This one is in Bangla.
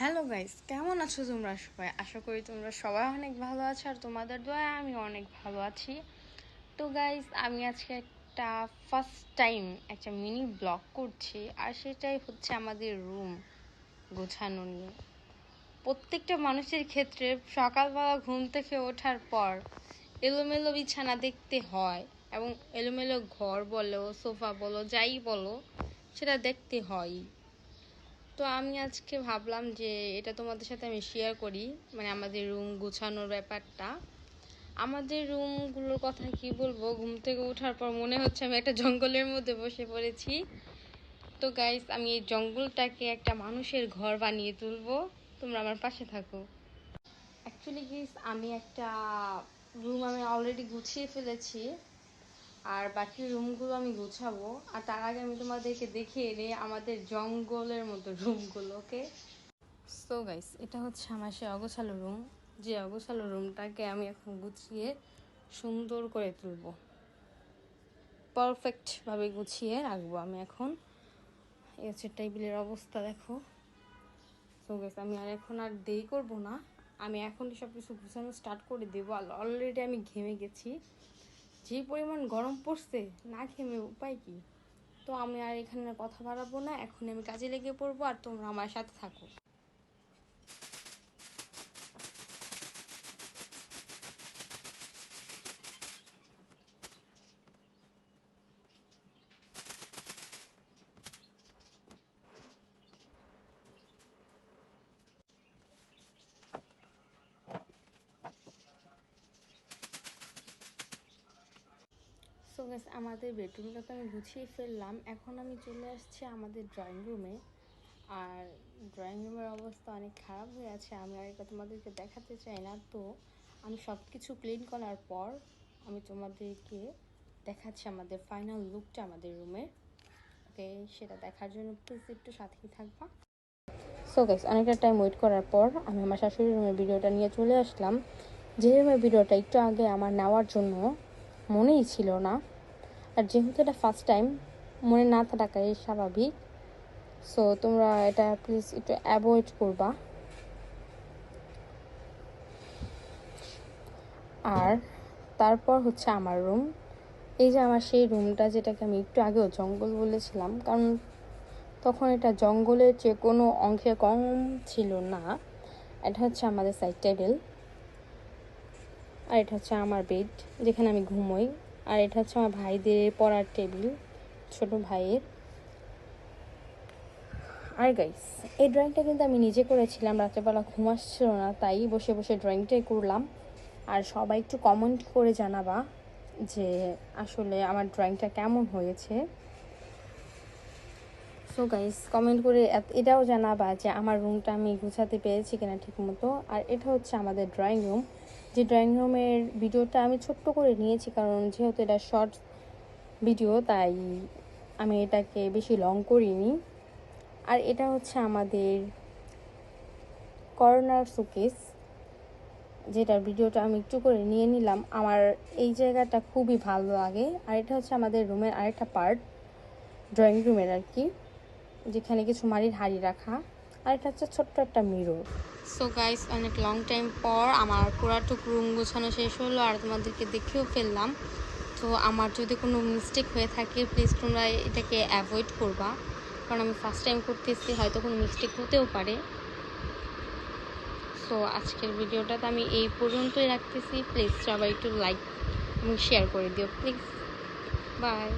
হ্যালো গাইস, কেমন আছো তোমরা সবাই? আশা করি তোমরা সবাই অনেক ভালো আছো, আর তোমাদের দোয়ায় আমি অনেক ভালো আছি। তো গাইস, আমি আজকে একটা ফার্স্ট টাইম একটা মিনি ব্লগ করছি, আর সেটাই হচ্ছে আমাদের রুম গোছানো নিয়ে। প্রত্যেকটা মানুষের ক্ষেত্রে সকালবেলা ঘুম থেকে ওঠার পর এলোমেলো বিছানা দেখতে হয়, এবং এলোমেলো ঘর বলো, সোফা বলো, যাই বলো, সেটা দেখতে হয়। তো আমি আজকে ভাবলাম যে এটা তোমাদের সাথে আমি শেয়ার করি, মানে আমাদের রুম গুছানোর ব্যাপারটা। আমাদের রুমগুলোর কথা কি বলবো, ঘুম থেকে ওঠার পর মনে হচ্ছে আমি একটা জঙ্গলের মধ্যে বসে পড়েছি। তো গাইস, আমি এই জঙ্গলটাকে একটা মানুষের ঘর বানিয়ে তুলবো, তোমরা আমার পাশে থাকো। অ্যাকচুয়ালি গাইস, আমি একটা রুম আমি অলরেডি গুছিয়ে ফেলেছি, আর বাকি রুমগুলো আমি গুছাবো। আর তার আগে আমি তোমাদেরকে দেখিয়ে দিই আমাদের জঙ্গলের মতো রুমগুলোকে। সো গাইস, এটা হচ্ছে আমার সেই অগোছালো রুম, যে অগোছালো রুমটাকে আমি এখন গুছিয়ে সুন্দর করে তুলব, পারফেক্টভাবে গুছিয়ে রাখবো আমি এখন। এই হচ্ছে টেবিলের অবস্থা, দেখো। সো গাইস, আমি এখন আর দেরি করবো না, আমি এখন সব কিছু গুছানো স্টার্ট করে দেবো। অলরেডি আমি ঘেমে গেছি, যে পরিমাণ গরম পড়ছে, না ঘেমে উপায় কি। তো আমি আর এখানে কথা বাড়াবো না, এখন আমি কাজে লেগে পড়বো, আর তোমরা আমার সাথে থাকো। সো গাইস, আমাদের বেডরুমটা তো আমি গুছিয়ে ফেললাম, এখন আমি চলে আসছি আমাদের ড্রয়িং রুমে। আর ড্রয়িং রুমের অবস্থা অনেক খারাপ হয়ে আছে, আমি আর এটা তোমাদেরকে দেখাতে চাই না। তো আমি সব কিছু ক্লিন করার পর আমি তোমাদেরকে দেখাচ্ছি আমাদের ফাইনাল লুকটা আমাদের রুমে। ওকে, সেটা দেখার জন্য প্লিজ একটু সাথেই থাকবা। সো গাইস, অনেকটা টাইম ওয়েট করার পর আমি আমার শাশুড়ির রুমের ভিডিওটা নিয়ে চলে আসলাম। যে রুমের ভিডিওটা একটু আগে আমার নেওয়ার জন্য মনেই ছিল না, আর যেহেতু এটা ফার্স্ট টাইম, মনে না থাকাই স্বাভাবিক। সো তোমরা এটা প্লিজ একটু অ্যাভয়েড করবা। আর তারপর হচ্ছে আমার রুম। এই যে আমার সেই রুমটা, যেটাকে আমি একটু আগেও জঙ্গল বলেছিলাম, কারণ তখন এটা জঙ্গলের যে কোনো অংশে কম ছিল না। এটা হচ্ছে আমাদের সাইড টেবিল, আর এটা হচ্ছে আমার বেড, যেখানে আমি ঘুমোই। আর এটা হচ্ছে আমার ভাইদের পড়ার টেবিল, ছোট ভাইয়ের। আর গাইস, এই ড্রয়িংটা কিন্তু আমি নিজে করেছিলাম, রাত্রেবেলা ঘুম আসছিল না, তাই বসে বসে ড্রয়িংটাই করলাম। আর সবাই একটু কমেন্ট করে জানাবা যে আসলে আমার ড্রয়িংটা কেমন হয়েছে। সো গাইস, কমেন্ট করে এটাও জানাবা যে আমার রুমটা আমি গুছাতে পেরেছি কিনা ঠিক মতো। আর এটা হচ্ছে আমাদের ড্রয়িং রুম, যে ড্রয়িং রুমের ভিডিওটা আমি ছোট্ট করে নিয়েছি, কারণ যেহেতু এটা শর্ট ভিডিও, তাই আমি এটাকে বেশি লং করিনি। আর এটা হচ্ছে আমাদের কর্নার শোকেস, যেটার ভিডিওটা আমি একটু করে নিয়ে নিলাম। আমার এই জায়গাটা খুবই ভালো লাগে। আর এটা হচ্ছে আমাদের রুমের আরেকটা পার্ট, ড্রয়িং রুমের আর কি, যেখানে কিছু মাটির হাঁড়ি রাখা। আর এটা হচ্ছে ছোট্ট একটা মিরর। সো গাইস, অনেক লং টাইম পর আমার পুরাটুকু রুম গোছানো শেষ হলো, আর তোমাদেরকে দেখেও ফেললাম। তো আমার যদি কোনো মিস্টেক হয়ে থাকে, প্লিজ তোমরা এটাকে অ্যাভয়েড করবা, কারণ আমি ফার্স্ট টাইম করতেছি, হয়তো কোনো মিস্টেক হতেও পারে। তো আজকের ভিডিওটাতে আমি এই পর্যন্তই রাখতেছি। প্লিজ সবাই একটু লাইক এবং শেয়ার করে দিও প্লিজ। বাই।